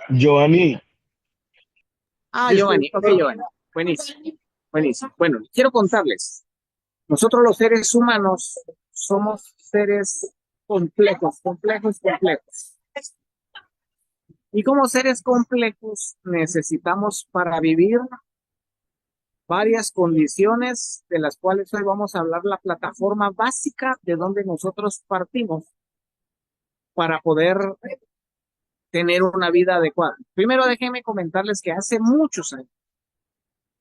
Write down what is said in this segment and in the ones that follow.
Giovanni, Giovanni, ok, disculpa. Giovanni. Buenísimo, buenísimo. Bueno, quiero contarles. Nosotros los seres humanos somos seres complejos, complejos, complejos. Y como seres complejos necesitamos para vivir varias condiciones de las cuales hoy vamos a hablar la plataforma básica de donde nosotros partimos para poder tener una vida adecuada. Primero déjenme comentarles que hace muchos años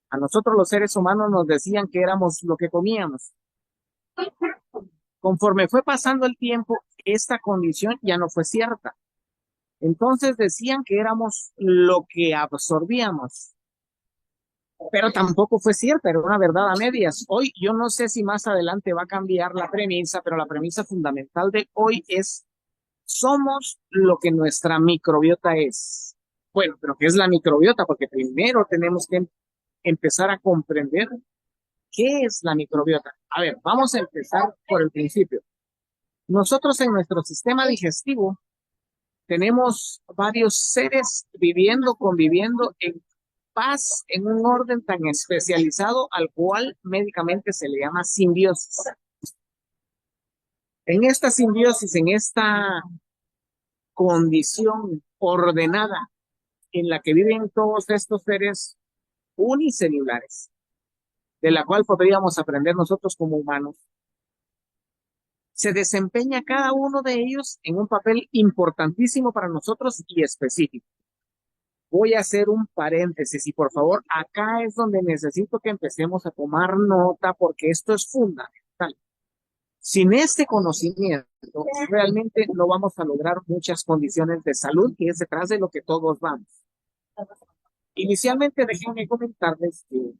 a nosotros los seres humanos nos decían que éramos lo que comíamos. Conforme fue pasando el tiempo, esta condición ya no fue cierta. Entonces decían que éramos lo que absorbíamos, pero tampoco fue cierta, era una verdad a medias. Hoy yo no sé si más adelante va a cambiar la premisa, pero la premisa fundamental de hoy es somos lo que nuestra microbiota es. Bueno, pero ¿qué es la microbiota? Porque primero tenemos que empezar a comprender qué es la microbiota. A ver, vamos a empezar por el principio. Nosotros en nuestro sistema digestivo tenemos varios seres viviendo, conviviendo en paz, en un orden tan especializado al cual médicamente se le llama simbiosis. En esta simbiosis, en esta condición ordenada en la que viven todos estos seres unicelulares, de la cual podríamos aprender nosotros como humanos, se desempeña cada uno de ellos en un papel importantísimo para nosotros y específico. Voy a hacer un paréntesis y por favor, acá es donde necesito que empecemos a tomar nota porque esto es fundamental. Sin este conocimiento, realmente no vamos a lograr muchas condiciones de salud, que es detrás de lo que todos vamos. Inicialmente, déjenme comentarles que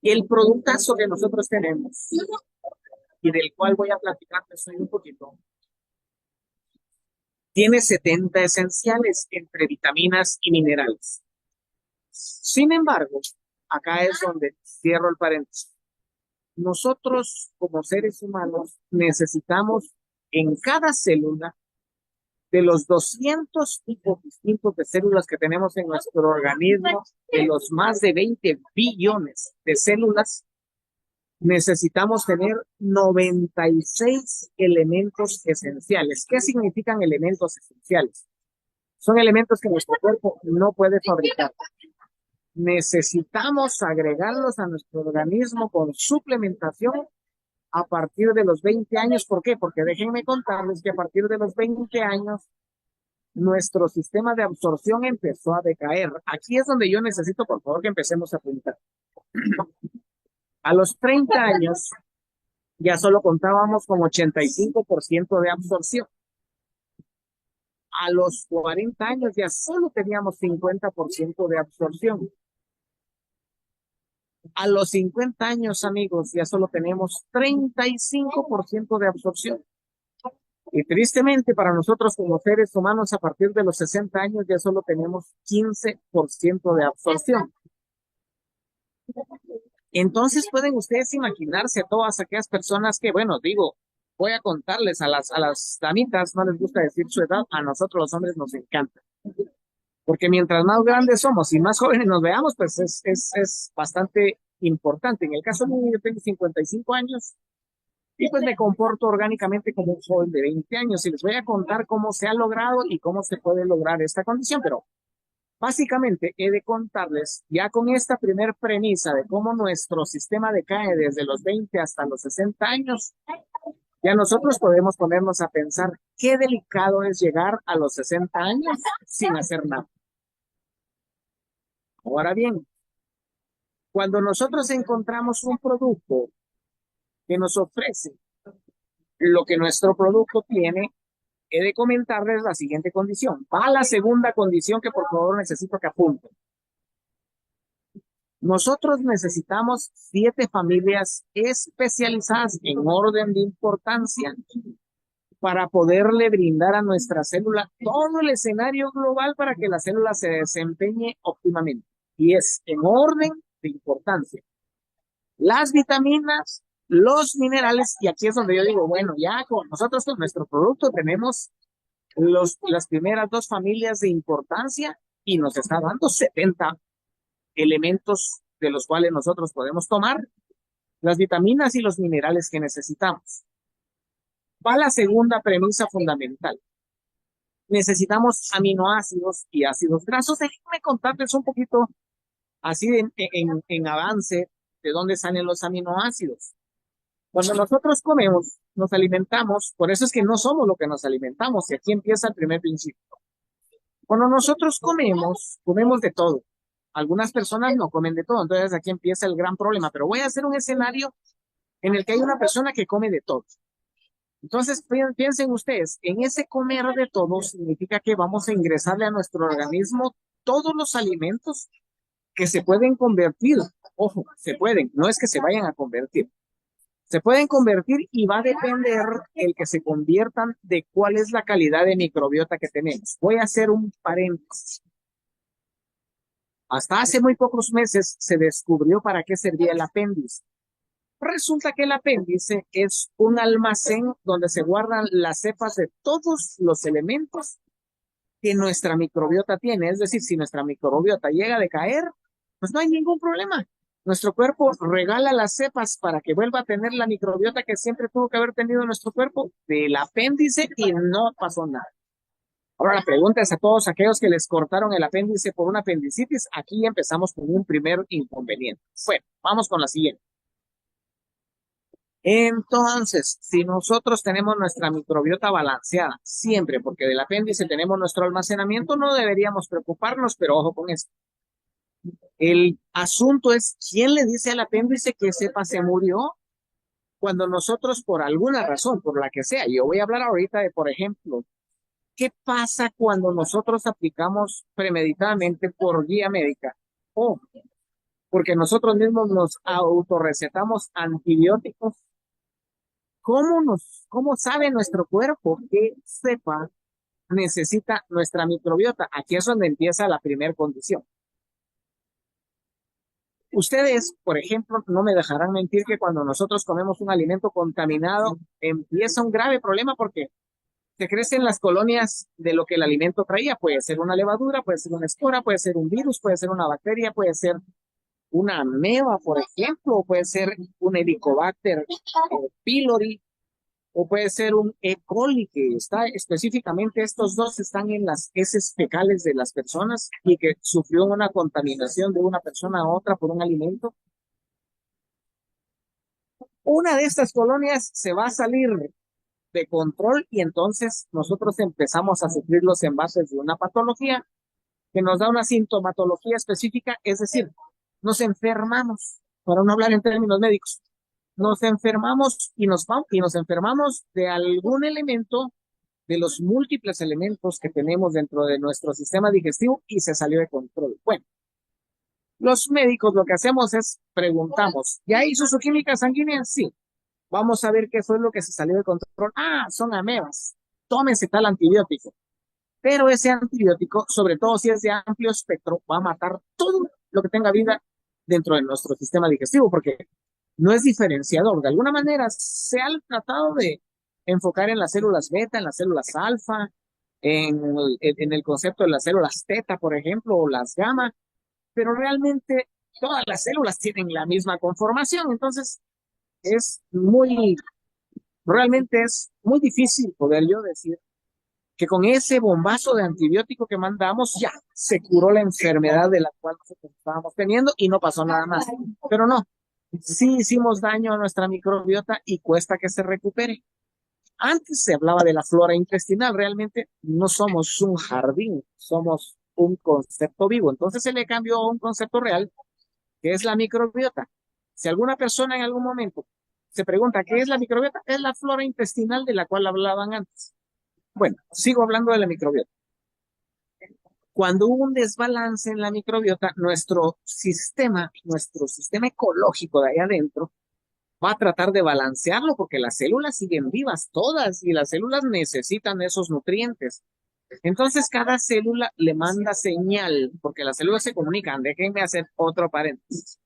el productazo que nosotros tenemos y del cual voy a platicarles hoy un poquito, tiene 70 esenciales entre vitaminas y minerales. Sin embargo, acá es donde cierro el paréntesis. Nosotros como seres humanos necesitamos en cada célula de los 200 tipos distintos de células que tenemos en nuestro organismo, de los más de 20 billones de células, necesitamos tener 96 elementos esenciales. ¿Qué significan elementos esenciales? Son elementos que nuestro cuerpo no puede fabricar. Necesitamos agregarlos a nuestro organismo con suplementación a partir de los 20 años. ¿Por qué? Porque déjenme contarles que a partir de los 20 años nuestro sistema de absorción empezó a decaer. Aquí es donde yo necesito, por favor, que empecemos a apuntar. A los 30 años ya solo contábamos con 85% de absorción. A los 40 años ya solo teníamos 50% de absorción. A los 50 años, amigos, ya solo tenemos 35% de absorción. Y tristemente para nosotros como seres humanos, a partir de los 60 años ya solo tenemos 15% de absorción. Entonces pueden ustedes imaginarse a todas aquellas personas que, bueno, digo, voy a contarles a las damitas, no les gusta decir su edad, a nosotros los hombres nos encanta. Porque mientras más grandes somos y más jóvenes nos veamos, pues es bastante importante. En el caso mío, yo tengo 55 años y pues me comporto orgánicamente como un joven de 20 años y les voy a contar cómo se ha logrado y cómo se puede lograr esta condición, pero básicamente he de contarles ya con esta primer premisa de cómo nuestro sistema decae desde los 20 hasta los 60 años, ya nosotros podemos ponernos a pensar qué delicado es llegar a los 60 años sin hacer nada. Ahora bien, cuando nosotros encontramos un producto que nos ofrece lo que nuestro producto tiene, he de comentarles la siguiente condición. Va a la segunda condición que por favor necesito que apunten. Nosotros necesitamos 7 familias especializadas en orden de importancia para poderle brindar a nuestra célula todo el escenario global para que la célula se desempeñe óptimamente. Y es en orden de importancia. Las vitaminas, los minerales, y aquí es donde yo digo, bueno, ya con nosotros con nuestro producto tenemos las primeras 2 familias de importancia y nos está dando 70 elementos de los cuales nosotros podemos tomar las vitaminas y los minerales que necesitamos. Va la segunda premisa fundamental. Necesitamos aminoácidos y ácidos grasos. Déjenme contarles un poquito así en avance de dónde salen los aminoácidos. Cuando nosotros comemos, nos alimentamos, por eso es que no somos lo que nos alimentamos, y aquí empieza el primer principio. Cuando nosotros comemos, comemos de todo. Algunas personas no comen de todo, entonces aquí empieza el gran problema, pero voy a hacer un escenario en el que hay una persona que come de todo. Entonces, piensen ustedes, en ese comer de todo significa que vamos a ingresarle a nuestro organismo todos los alimentos que se pueden convertir. Ojo, se pueden, no es que se vayan a convertir. Se pueden convertir y va a depender el que se conviertan de cuál es la calidad de microbiota que tenemos. Voy a hacer un paréntesis. Hasta hace muy pocos meses se descubrió para qué servía el apéndice. Resulta que el apéndice es un almacén donde se guardan las cepas de todos los elementos que nuestra microbiota tiene. Es decir, si nuestra microbiota llega a decaer, pues no hay ningún problema. Nuestro cuerpo regala las cepas para que vuelva a tener la microbiota que siempre tuvo que haber tenido nuestro cuerpo del apéndice y no pasó nada. Ahora la pregunta es a todos aquellos que les cortaron el apéndice por una apendicitis. Aquí empezamos con un primer inconveniente. Bueno, vamos con la siguiente. Entonces, si nosotros tenemos nuestra microbiota balanceada, siempre, porque del apéndice tenemos nuestro almacenamiento, no deberíamos preocuparnos, pero ojo con esto. El asunto es, ¿quién le dice al apéndice que cepa se murió? Cuando nosotros, por alguna razón, por la que sea, yo voy a hablar ahorita de, por ejemplo, ¿qué pasa cuando nosotros aplicamos premeditadamente por guía médica? O porque nosotros mismos nos autorrecetamos antibióticos. ¿Cómo sabe nuestro cuerpo qué cepa necesita nuestra microbiota? Aquí es donde empieza la primera condición. Ustedes, por ejemplo, no me dejarán mentir que cuando nosotros comemos un alimento contaminado, empieza un grave problema porque se crecen las colonias de lo que el alimento traía. Puede ser una levadura, puede ser una espora, puede ser un virus, puede ser una bacteria, puede ser una ameba, por ejemplo, o puede ser un Helicobacter pylori, o puede ser un E. coli, que está específicamente, estos dos están en las heces fecales de las personas y que sufrió una contaminación de una persona a otra por un alimento. Una de estas colonias se va a salir de control y entonces nosotros empezamos a sufrir los envases de una patología que nos da una sintomatología específica, es decir, nos enfermamos, para no hablar en términos médicos. Nos enfermamos y nos enfermamos de algún elemento de los múltiples elementos que tenemos dentro de nuestro sistema digestivo y se salió de control. Bueno, los médicos lo que hacemos es preguntamos, ¿ya hizo su química sanguínea? Sí. Vamos a ver qué fue lo que se salió de control. Ah, son amebas. Tómense tal antibiótico. Pero ese antibiótico, sobre todo si es de amplio espectro, va a matar todo lo que tenga vida dentro de nuestro sistema digestivo, porque no es diferenciador. De alguna manera se ha tratado de enfocar en las células beta, en las células alfa, en el concepto de las células teta, por ejemplo, o las gamma, pero realmente todas las células tienen la misma conformación. Entonces, realmente es muy difícil poder yo decir que con ese bombazo de antibiótico que mandamos ya se curó la enfermedad de la cual nosotros estábamos teniendo y no pasó nada más. Pero no, sí hicimos daño a nuestra microbiota y cuesta que se recupere. Antes se hablaba de la flora intestinal, realmente no somos un jardín, somos un concepto vivo. Entonces se le cambió a un concepto real, que es la microbiota. Si alguna persona en algún momento se pregunta qué es la microbiota, es la flora intestinal de la cual hablaban antes. Bueno, sigo hablando de la microbiota. Cuando hubo un desbalance en la microbiota, nuestro sistema ecológico de ahí adentro, va a tratar de balancearlo porque las células siguen vivas todas y las células necesitan esos nutrientes. Entonces cada célula le manda señal porque las células se comunican. Déjenme hacer otro paréntesis.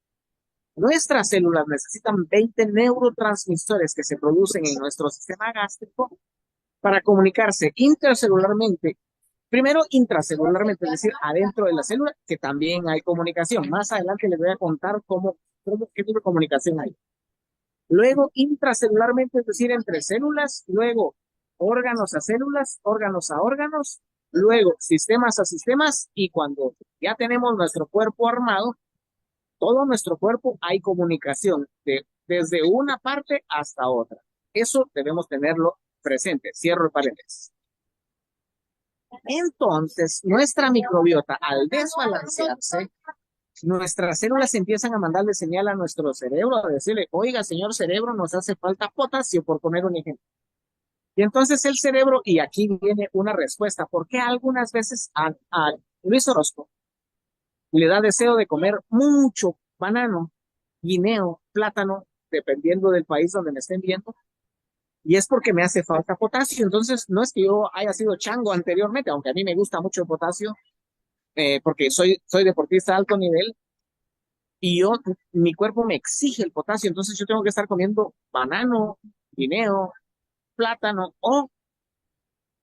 Nuestras células necesitan 20 neurotransmisores que se producen en nuestro sistema gástrico para comunicarse intercelularmente Primero, intracelularmente, es decir, adentro de la célula, que también hay comunicación. Más adelante les voy a contar qué tipo de comunicación hay. Luego, intracelularmente, es decir, entre células, luego órganos a células, órganos a órganos, luego sistemas a sistemas, y cuando ya tenemos nuestro cuerpo armado, todo nuestro cuerpo hay comunicación desde una parte hasta otra. Eso debemos tenerlo presente. Cierro el paréntesis. Entonces, nuestra microbiota, al desbalancearse, nuestras células empiezan a mandarle señal a nuestro cerebro, a decirle, oiga, señor cerebro, nos hace falta potasio, por poner un ejemplo. Y entonces el cerebro, y aquí viene una respuesta, ¿por qué algunas veces a Luis Orozco le da deseo de comer mucho banano, guineo, plátano, dependiendo del país donde me estén viendo? Y es porque me hace falta potasio. Entonces, no es que yo haya sido chango anteriormente, aunque a mí me gusta mucho el potasio, porque soy deportista de alto nivel, y mi cuerpo me exige el potasio, entonces yo tengo que estar comiendo banano, guineo, plátano o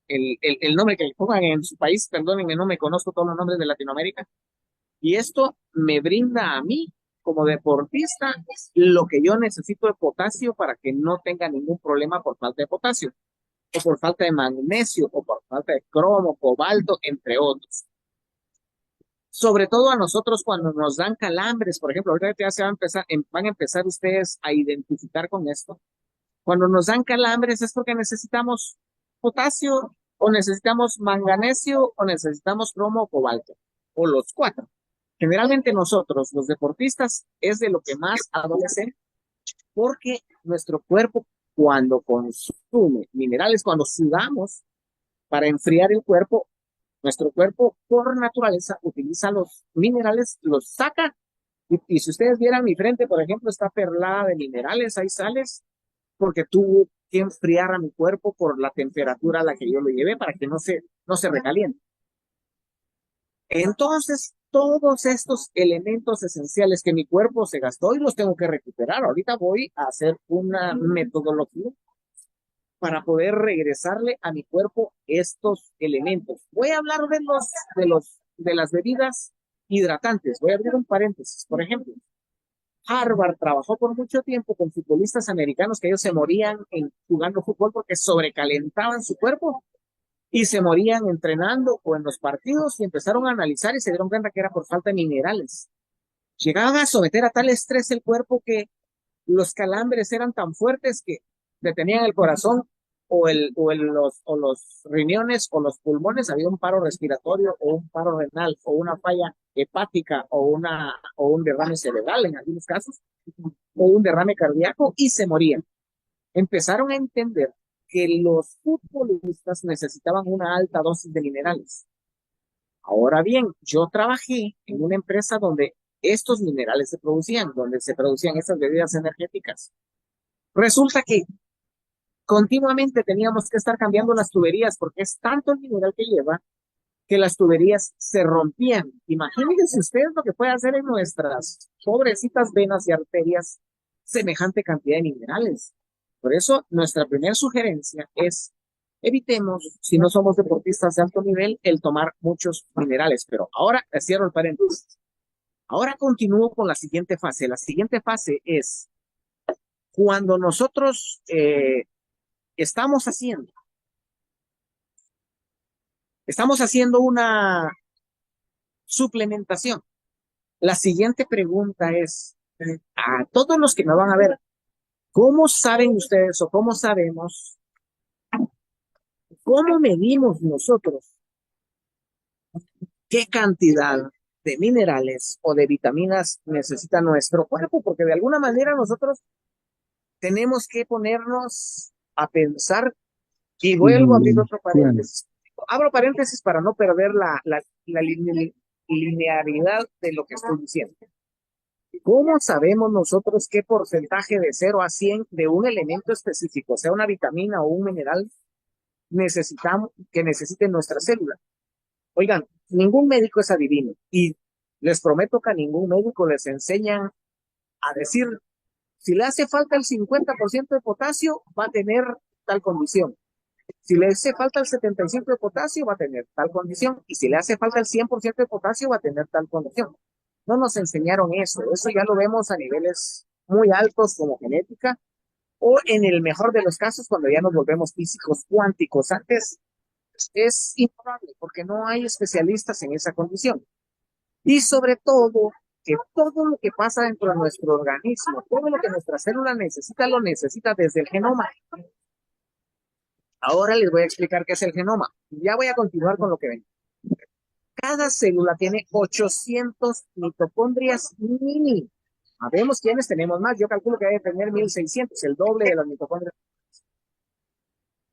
el nombre que le pongan en su país, perdónenme, no me conozco todos los nombres de Latinoamérica, y esto me brinda a mí, como deportista, lo que yo necesito de potasio para que no tenga ningún problema por falta de potasio, o por falta de magnesio, o por falta de cromo, cobalto, entre otros. Sobre todo a nosotros cuando nos dan calambres, por ejemplo, ahorita ya se van a empezar ustedes a identificar con esto. Cuando nos dan calambres es porque necesitamos potasio, o necesitamos manganesio, o necesitamos cromo o cobalto, o los cuatro. Generalmente nosotros, los deportistas, es de lo que más adolece, porque nuestro cuerpo, cuando consume minerales, cuando sudamos para enfriar el cuerpo, nuestro cuerpo por naturaleza utiliza los minerales, los saca, y si ustedes vieran mi frente, por ejemplo, está perlada de minerales, hay sales, porque tuvo que enfriar a mi cuerpo por la temperatura a la que yo lo llevé para que no se recaliente. Entonces, todos estos elementos esenciales que mi cuerpo se gastó y los tengo que recuperar. Ahorita voy a hacer una metodología para poder regresarle a mi cuerpo estos elementos. Voy a hablar de las bebidas hidratantes. Voy a abrir un paréntesis. Por ejemplo, Harvard trabajó por mucho tiempo con futbolistas americanos que ellos se morían jugando fútbol porque sobrecalentaban su cuerpo y se morían entrenando o en los partidos, y empezaron a analizar y se dieron cuenta que era por falta de minerales. Llegaban a someter a tal estrés el cuerpo que los calambres eran tan fuertes que detenían el corazón o los riñones o los pulmones, había un paro respiratorio o un paro renal o una falla hepática o un derrame cerebral en algunos casos, o un derrame cardíaco, y se morían. Empezaron a entender que los futbolistas necesitaban una alta dosis de minerales. Ahora bien, yo trabajé en una empresa donde estos minerales se producían, donde se producían estas bebidas energéticas. Resulta que continuamente teníamos que estar cambiando las tuberías porque es tanto el mineral que lleva que las tuberías se rompían. Imagínense ustedes lo que puede hacer en nuestras pobrecitas venas y arterias semejante cantidad de minerales. Por eso, nuestra primera sugerencia es evitemos, si no somos deportistas de alto nivel, el tomar muchos minerales. Pero ahora cierro el paréntesis. Ahora continúo con la siguiente fase. La siguiente fase es cuando nosotros estamos haciendo una suplementación. La siguiente pregunta es, a todos los que me van a ver, ¿cómo saben ustedes o cómo sabemos, cómo medimos nosotros qué cantidad de minerales o de vitaminas necesita nuestro cuerpo? Porque de alguna manera nosotros tenemos que ponernos a pensar, y vuelvo a abrir otro paréntesis. Abro paréntesis para no perder la linealidad de lo que estoy diciendo. ¿Cómo sabemos nosotros qué porcentaje de 0 a 100 de un elemento específico, sea una vitamina o un mineral, que necesite nuestra célula? Oigan, ningún médico es adivino, y les prometo que a ningún médico les enseñan a decir, si le hace falta el 50% de potasio, va a tener tal condición. Si le hace falta el 75 de potasio, va a tener tal condición. Y si le hace falta el 100% de potasio, va a tener tal condición. No nos enseñaron eso. Eso ya lo vemos a niveles muy altos como genética o en el mejor de los casos cuando ya nos volvemos físicos cuánticos. Antes es improbable porque no hay especialistas en esa condición. Y sobre todo, que todo lo que pasa dentro de nuestro organismo, todo lo que nuestra célula necesita, lo necesita desde el genoma. Ahora les voy a explicar qué es el genoma. Ya voy a continuar con lo que ven. Cada célula tiene 800 mitocondrias mini. Sabemos quiénes tenemos más. Yo calculo que debe tener 1600, el doble de las mitocondrias.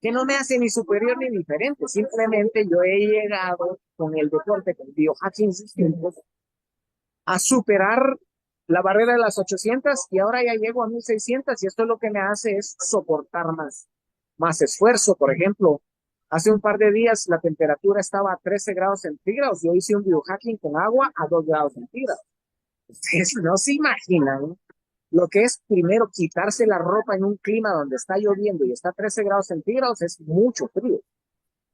Que no me hace ni superior ni diferente. Simplemente yo he llegado con el deporte, con biohacking distintos, a superar la barrera de las 800 y ahora ya llego a 1600 y esto es lo que me hace es soportar más esfuerzo. Por ejemplo, hace un par de días la temperatura estaba a 13 grados centígrados. Yo hice un biohacking con agua a 2 grados centígrados. Ustedes no se imaginan lo que es primero quitarse la ropa en un clima donde está lloviendo y está a 13 grados centígrados, es mucho frío.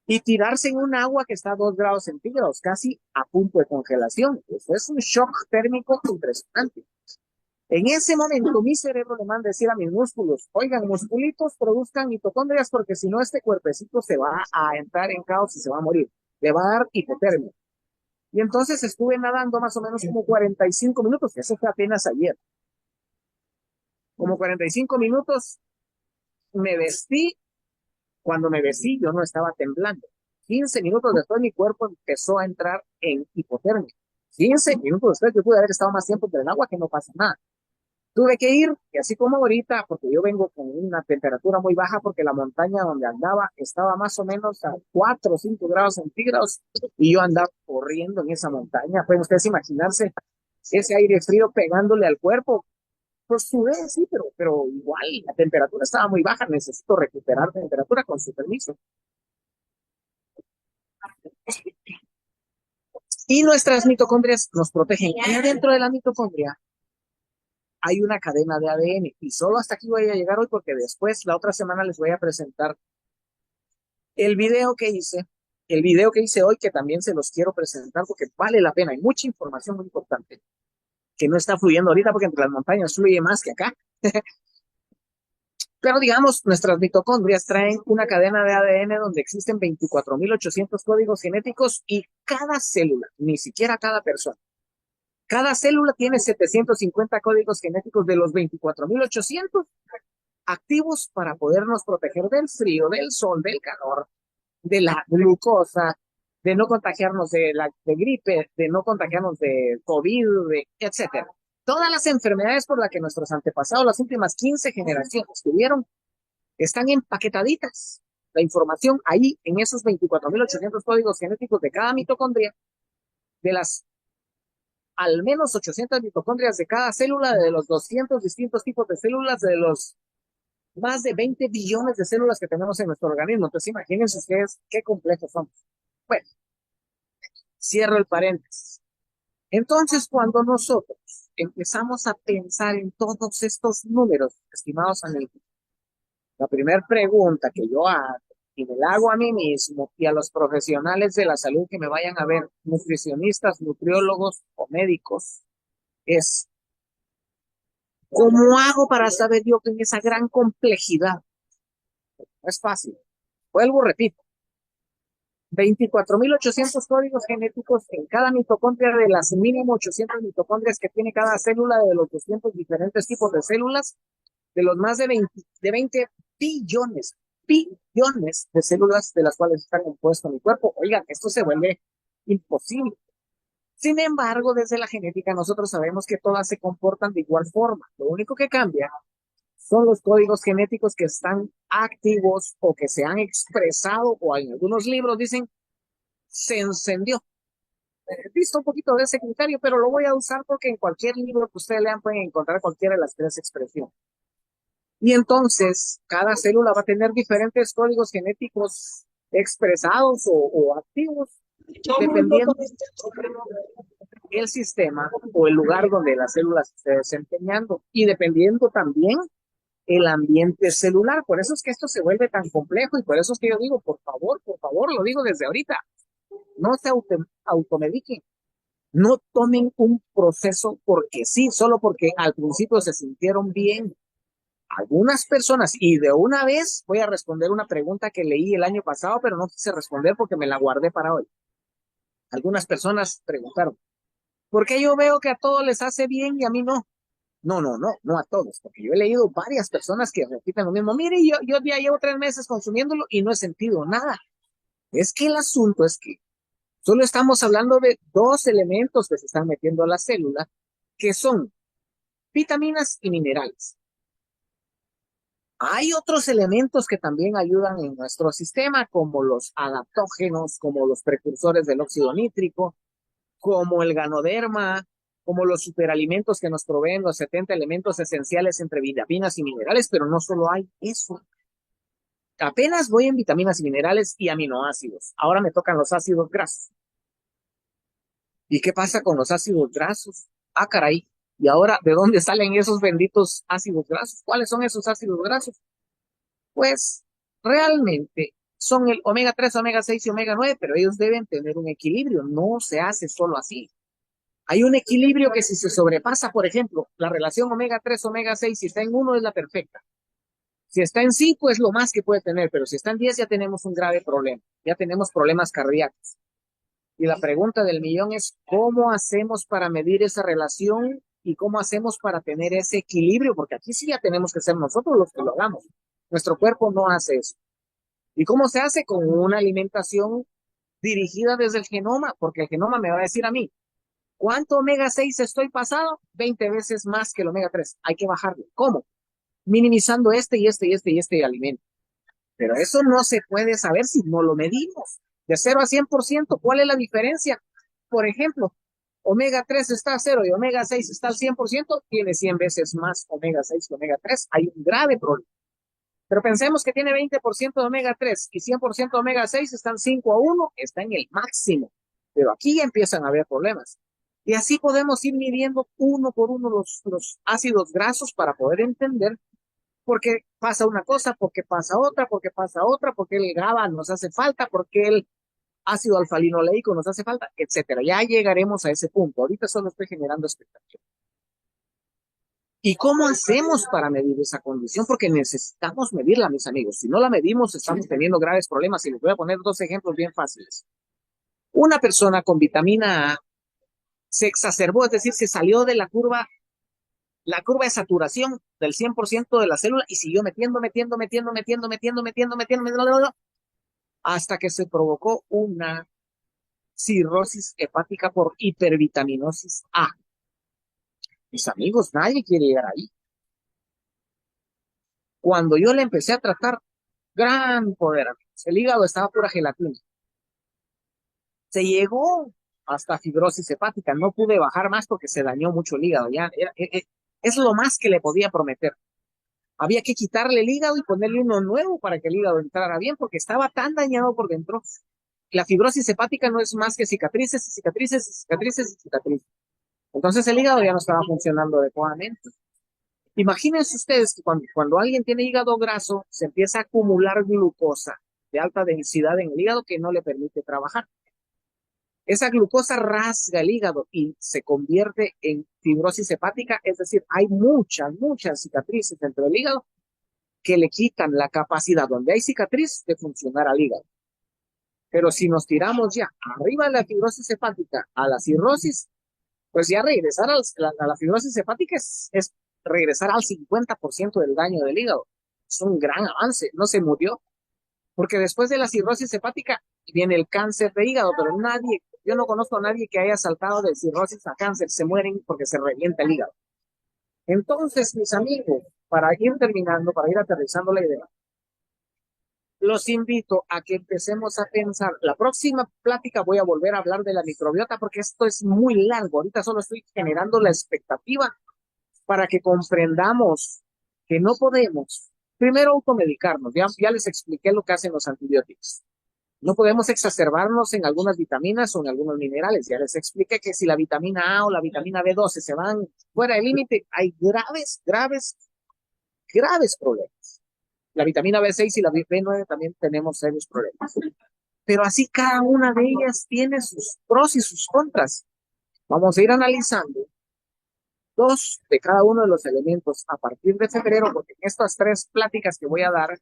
Y tirarse en un agua que está a 2 grados centígrados, casi a punto de congelación. Eso es un shock térmico impresionante. En ese momento, mi cerebro le manda a decir a mis músculos, oigan, musculitos, produzcan mitocondrias porque si no, este cuerpecito se va a entrar en caos y se va a morir. Le va a dar hipotermia. Y entonces estuve nadando más o menos como 45 minutos, que eso fue apenas ayer. Como 45 minutos me vestí. Cuando me vestí, yo no estaba temblando. 15 minutos después, mi cuerpo empezó a entrar en hipotermia. 15 minutos después, yo pude haber estado más tiempo entre el agua que no pasa nada. Tuve que ir, y así como ahorita, porque yo vengo con una temperatura muy baja, porque la montaña donde andaba estaba más o menos a 4 o 5 grados centígrados, y yo andaba corriendo en esa montaña. Pueden ustedes imaginarse ese aire frío pegándole al cuerpo. Pues sudé, sí, pero igual la temperatura estaba muy baja, necesito recuperar temperatura con su permiso. Y nuestras mitocondrias nos protegen. Y adentro de la mitocondria hay una cadena de ADN. Y solo hasta aquí voy a llegar hoy porque después, la otra semana, les voy a presentar el video que hice. El video que hice hoy, que también se los quiero presentar porque vale la pena. Hay mucha información muy importante que no está fluyendo ahorita porque entre las montañas fluye más que acá. Pero digamos, nuestras mitocondrias traen una cadena de ADN donde existen 24.800 códigos genéticos y cada célula, ni siquiera cada persona, cada célula tiene 750 códigos genéticos de los 24.800 activos para podernos proteger del frío, del sol, del calor, de la glucosa, de no contagiarnos de gripe, de no contagiarnos de COVID, etcétera. Todas las enfermedades por las que nuestros antepasados, las últimas 15 generaciones tuvieron, están empaquetaditas. La información ahí en esos 24.800 códigos genéticos de cada mitocondria, de las al menos 800 mitocondrias de cada célula, de los 200 distintos tipos de células, de los más de 20 billones de células que tenemos en nuestro organismo. Entonces imagínense ustedes qué complejos somos. Bueno, cierro el paréntesis. Entonces, cuando nosotros empezamos a pensar en todos estos números, estimados amigos, la primera pregunta que yo hago y me la hago a mí mismo y a los profesionales de la salud que me vayan a ver, nutricionistas, nutriólogos o médicos, es ¿cómo hago para saber yo que en esa gran complejidad? No es fácil. Vuelvo, repito. 24.800 códigos genéticos en cada mitocondria de las mínimo 800 mitocondrias que tiene cada célula de los 200 diferentes tipos de células, de los más de 20 billones de células de las cuales está compuesto mi cuerpo. Oigan, esto se vuelve imposible. Sin embargo, desde la genética nosotros sabemos que todas se comportan de igual forma. Lo único que cambia son los códigos genéticos que están activos o que se han expresado o en algunos libros dicen se encendió. He visto un poquito de ese criterio, pero lo voy a usar porque en cualquier libro que ustedes lean pueden encontrar cualquiera de las tres expresiones. Y entonces, cada célula va a tener diferentes códigos genéticos expresados o activos, dependiendo del sistema o el lugar donde la célula se esté desempeñando y dependiendo también el ambiente celular. Por eso es que esto se vuelve tan complejo y por eso es que yo digo, por favor, lo digo desde ahorita, no se automediquen, no tomen un proceso porque sí, solo porque al principio se sintieron bien. Algunas personas, y de una vez voy a responder una pregunta que leí el año pasado, pero no quise responder porque me la guardé para hoy. Algunas personas preguntaron, ¿por qué yo veo que a todos les hace bien y a mí no? No a todos, porque yo he leído varias personas que repiten lo mismo. Mire, yo ya llevo 3 meses consumiéndolo y no he sentido nada. Es que el asunto es que solo estamos hablando de dos elementos que se están metiendo a la célula, que son vitaminas y minerales. Hay otros elementos que también ayudan en nuestro sistema, como los adaptógenos, como los precursores del óxido nítrico, como el ganoderma, como los superalimentos que nos proveen los 70 elementos esenciales entre vitaminas y minerales, pero no solo hay eso. Apenas voy en vitaminas y minerales y aminoácidos. Ahora me tocan los ácidos grasos. ¿Y qué pasa con los ácidos grasos? Ah, caray. ¿Y ahora de dónde salen esos benditos ácidos grasos? ¿Cuáles son esos ácidos grasos? Pues realmente son el omega 3, omega 6 y omega 9, pero ellos deben tener un equilibrio. No se hace solo así. Hay un equilibrio que si se sobrepasa, por ejemplo, la relación omega 3, omega 6, si está en 1 es la perfecta. Si está en 5 es lo más que puede tener, pero si está en 10 ya tenemos un grave problema. Ya tenemos problemas cardíacos. Y la pregunta del millón es, ¿cómo hacemos para medir esa relación y cómo hacemos para tener ese equilibrio? Porque aquí sí ya tenemos que ser nosotros los que lo hagamos. Nuestro cuerpo no hace eso. ¿Y cómo se hace? Con una alimentación dirigida desde el genoma, porque el genoma me va a decir a mí, ¿cuánto omega 6 estoy pasado? 20 veces más que el omega 3. Hay que bajarlo. ¿Cómo? Minimizando este alimento. Pero eso no se puede saber si no lo medimos. De 0 a 100%, ¿cuál es la diferencia? Por ejemplo, omega 3 está a 0 y omega 6 está al 100%, tiene 100 veces más omega 6 que omega 3. Hay un grave problema. Pero pensemos que tiene 20% de omega 3 y 100% de omega 6, están 5 a 1, está en el máximo. Pero aquí ya empiezan a haber problemas. Y así podemos ir midiendo uno por uno los ácidos grasos para poder entender por qué pasa una cosa, por qué pasa otra, por qué pasa otra, por qué el GABA nos hace falta, por qué el ácido alfa-linoleico nos hace falta, etcétera. Ya llegaremos a ese punto. Ahorita solo estoy generando expectativa. ¿Y cómo hacemos para medir esa condición? Porque necesitamos medirla, mis amigos. Si no la medimos, estamos teniendo graves problemas. Y les voy a poner dos ejemplos bien fáciles. Una persona con vitamina A se exacerbó, es decir, se salió de la curva de saturación del 100% de la célula y siguió metiendo, hasta que se provocó una cirrosis hepática por hipervitaminosis A. Mis amigos, nadie quiere llegar ahí. Cuando yo le empecé a tratar, gran poder, el hígado estaba pura gelatina. Se llegó hasta fibrosis hepática, no pude bajar más porque se dañó mucho el hígado. Es lo más que le podía prometer. Había que quitarle el hígado y ponerle uno nuevo para que el hígado entrara bien, porque estaba tan dañado por dentro. La fibrosis hepática no es más que cicatrices, cicatrices, cicatrices, cicatrices. Entonces el hígado ya no estaba funcionando adecuadamente. Imagínense ustedes que cuando alguien tiene hígado graso, se empieza a acumular glucosa de alta densidad en el hígado que no le permite trabajar. Esa glucosa rasga el hígado y se convierte en fibrosis hepática, es decir, hay muchas cicatrices dentro del hígado que le quitan la capacidad donde hay cicatriz de funcionar al hígado. Pero si nos tiramos ya arriba de la fibrosis hepática a la cirrosis, pues ya regresar a la fibrosis hepática es regresar al 50% del daño del hígado. Es un gran avance, no se murió, porque después de la cirrosis hepática viene el cáncer de hígado, pero yo no conozco a nadie que haya saltado de cirrosis a cáncer, se mueren porque se revienta el hígado. Entonces, mis amigos, para ir terminando, para ir aterrizando la idea, los invito a que empecemos a pensar. La próxima plática voy a volver a hablar de la microbiota porque esto es muy largo. Ahorita solo estoy generando la expectativa para que comprendamos que no podemos, primero, automedicarnos. Ya les expliqué lo que hacen los antibióticos. No podemos exacerbarnos en algunas vitaminas o en algunos minerales. Ya les expliqué que si la vitamina A o la vitamina B12 se van fuera del límite, hay graves graves problemas. La vitamina B6 y la B9 también tenemos serios problemas. Pero así cada una de ellas tiene sus pros y sus contras. Vamos a ir analizando dos de cada uno de los elementos a partir de febrero, porque en estas tres pláticas que voy a dar,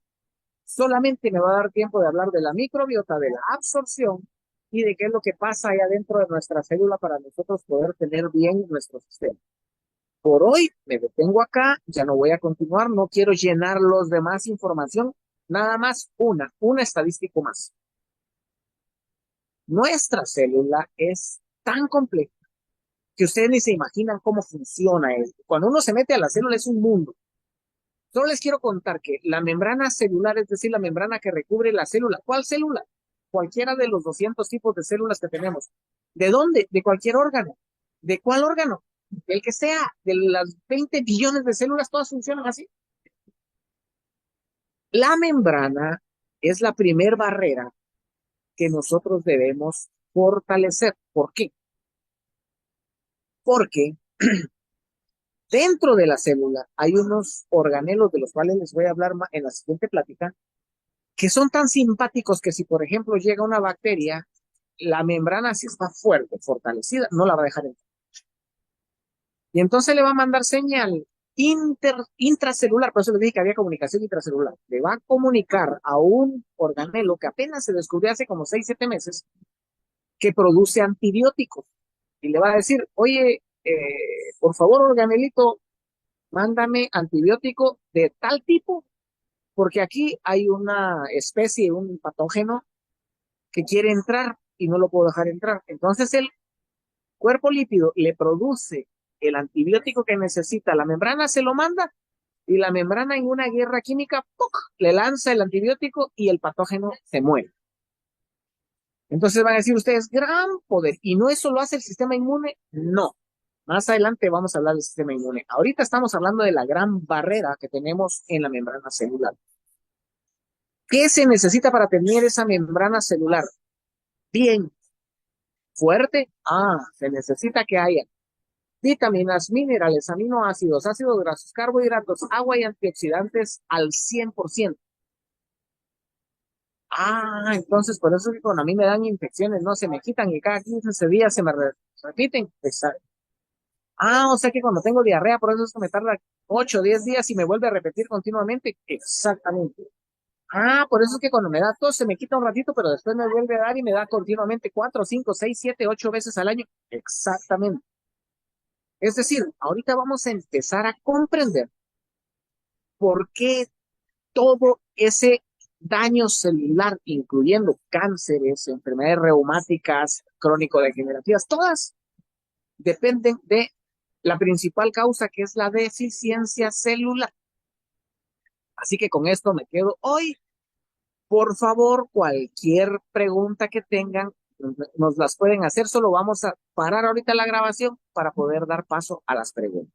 solamente me va a dar tiempo de hablar de la microbiota, de la absorción y de qué es lo que pasa ahí adentro de nuestra célula para nosotros poder tener bien nuestro sistema. Por hoy me detengo acá, ya no voy a continuar, no quiero llenarlos de más información, nada más una estadística más. Nuestra célula es tan compleja que ustedes ni se imaginan cómo funciona esto. Cuando uno se mete a la célula es un mundo. Solo les quiero contar que la membrana celular, es decir, la membrana que recubre la célula, ¿cuál célula? Cualquiera de los 200 tipos de células que tenemos. ¿De dónde? De cualquier órgano. ¿De cuál órgano? El que sea, de las 20 billones de células, todas funcionan así. La membrana es la primer barrera que nosotros debemos fortalecer. ¿Por qué? Porque dentro de la célula hay unos organelos de los cuales les voy a hablar en la siguiente plática, que son tan simpáticos que si, por ejemplo, llega una bacteria, la membrana, si está fuerte, fortalecida, no la va a dejar entrar. Y entonces le va a mandar señal intracelular, por eso les dije que había comunicación intracelular. Le va a comunicar a un organelo que apenas se descubrió hace como 6, 7 meses, que produce antibióticos. Y le va a decir, oye, por favor, organelito, mándame antibiótico de tal tipo, porque aquí hay una especie, un patógeno que quiere entrar y no lo puedo dejar entrar. Entonces el cuerpo lípido le produce el antibiótico que necesita, la membrana se lo manda y la membrana en una guerra química ¡puc!, le lanza el antibiótico y el patógeno se muere. Entonces van a decir ustedes, gran poder. ¿Y no eso lo hace el sistema inmune? No. Más adelante vamos a hablar del sistema inmune. Ahorita estamos hablando de la gran barrera que tenemos en la membrana celular. ¿Qué se necesita para tener esa membrana celular bien fuerte? Se necesita que haya vitaminas, minerales, aminoácidos, ácidos grasos, carbohidratos, agua y antioxidantes al 100%. Entonces por eso es que cuando a mí me dan infecciones, no se me quitan y cada 15 días se me repiten. Exacto. O sea que cuando tengo diarrea, por eso es que me tarda 8 o 10 días y me vuelve a repetir continuamente. Exactamente. Por eso es que cuando me da tos se me quita un ratito, pero después me vuelve a dar y me da continuamente 4, 5, 6, 7, 8 veces al año. Exactamente. Es decir, ahorita vamos a empezar a comprender por qué todo ese daño celular, incluyendo cánceres, enfermedades reumáticas, crónico-degenerativas, todas dependen de la principal causa, que es la deficiencia celular. Así que con esto me quedo hoy. Por favor, cualquier pregunta que tengan, nos las pueden hacer. Solo vamos a parar ahorita la grabación para poder dar paso a las preguntas.